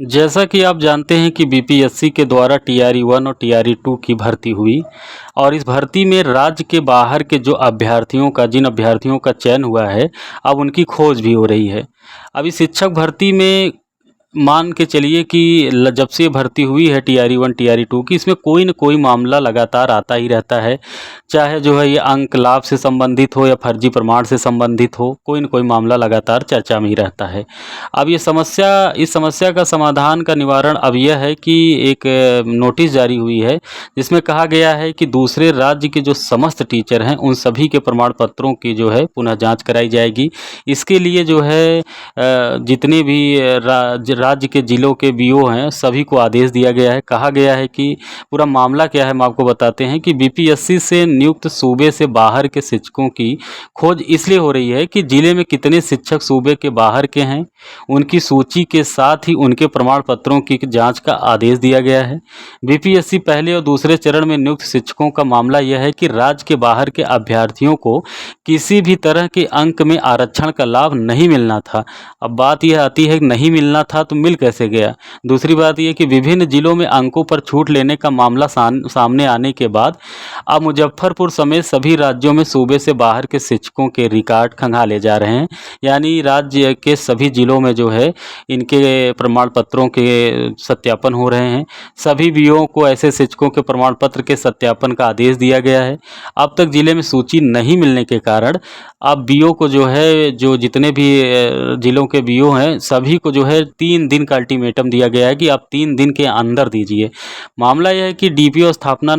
जैसा कि आप जानते हैं कि बीपीएससी के द्वारा टीआरई 1 और टीआरई 2 की भर्ती हुई और इस भर्ती में राज्य के बाहर के जिन अभ्यर्थियों का चयन हुआ है, अब उनकी खोज भी हो रही है। अभी शिक्षक भर्ती में मान के चलिए कि जब से भर्ती हुई है टीआरई 1 टीआरई 2 की, इसमें कोई न कोई मामला लगातार आता ही रहता है। चाहे जो है ये अंक लाभ से संबंधित हो या फर्जी प्रमाण से संबंधित हो, कोई न कोई मामला लगातार चर्चा में ही रहता है। अब इस समस्या का समाधान का निवारण अब यह है कि एक नोटिस जारी हुई है, जिसमें कहा गया है कि दूसरे राज्य के जो समस्त टीचर हैं, उन सभी के प्रमाण पत्रों की जो है पुनः जाँच कराई जाएगी। इसके लिए जो है जितने भी राज्य के जिलों के बीओ हैं, सभी को आदेश दिया गया है। कहा गया है कि पूरा मामला क्या है, हम आपको बताते हैं कि बीपीएससी से नियुक्त सूबे से बाहर के शिक्षकों की खोज इसलिए हो रही है कि जिले में कितने शिक्षक सूबे के बाहर के हैं, उनकी सूची के साथ ही उनके प्रमाण पत्रों की जांच का आदेश दिया गया है। बीपीएससी पहले और दूसरे चरण में नियुक्त शिक्षकों का मामला यह है कि राज्य के बाहर के अभ्यर्थियों को किसी भी तरह के अंक में आरक्षण का लाभ नहीं मिलना था। अब बात यह आती है कि नहीं मिलना था तो मिल कैसे गया। दूसरी बात यह कि विभिन्न जिलों में अंकों पर छूट लेने का मामला सामने आने के बाद अब मुजफ्फरपुर समेत सभी राज्यों में सूबे से बाहर के शिक्षकों के रिकॉर्ड खंगाले जा रहे हैं। यानी राज्य के सभी जिलों में जो है इनके प्रमाण पत्रों के सत्यापन हो रहे हैं। सभी बीओ को ऐसे शिक्षकों के प्रमाण पत्र के सत्यापन का आदेश दिया गया है। अब तक जिले में सूची नहीं मिलने के कारण अब बीओ को जो है, जो जितने भी जिलों के बीओ हैं, सभी को जो है 3 दिन का अल्टीमेटम दिया गया है कि आप 3 दिन के अंदर दीजिए। मामला यह है कि डीपीओ स्थापना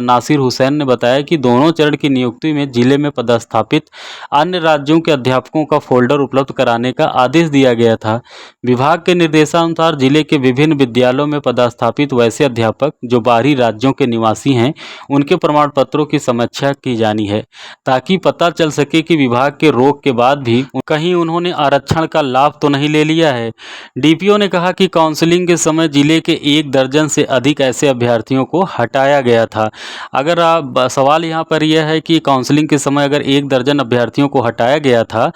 नासिर हुसैन ने बताया कि दोनों चरण की नियुक्ति में जिले में पदस्थापित अन्य राज्यों के अध्यापकों का फोल्डर उपलब्ध कराने का आदेश दिया गया था। विभाग के निर्देशानुसार जिले के विभिन्न विद्यालयों में पदस्थापित वैसे अध्यापक जो बाहरी राज्यों के निवासी हैं, उनके प्रमाण पत्रों की समीक्षा की जानी है, ताकि पता चल सके कि विभाग के रोक के बाद भी कहीं उन्होंने आरक्षण का लाभ तो नहीं ले लिया है। डीपीओ ने कहा कि काउंसलिंग के समय जिले के 1 दर्जन से अधिक ऐसे अभ्यर्थियों को हटाया गया था। अगर आप सवाल यहाँ पर यह है कि काउंसलिंग के समय अगर 1 दर्जन अभ्यर्थियों को हटाया गया था,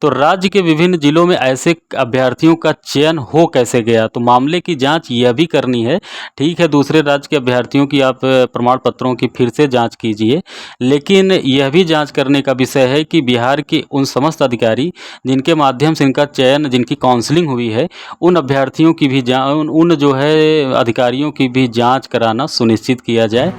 तो राज्य के विभिन्न जिलों में ऐसे अभ्यर्थियों का चयन हो कैसे गया। तो मामले की जांच यह भी करनी है। ठीक है, दूसरे राज्य के अभ्यर्थियों की आप प्रमाण पत्रों की फिर से जांच कीजिए, लेकिन यह भी जांच करने का विषय है कि बिहार के उन समस्त अधिकारी जिनके माध्यम से इनका चयन, जिनकी काउंसलिंग हुई है, उन अभ्यर्थियों की भी उन जो है अधिकारियों की भी जांच कराना सुनिश्चित किया जाए।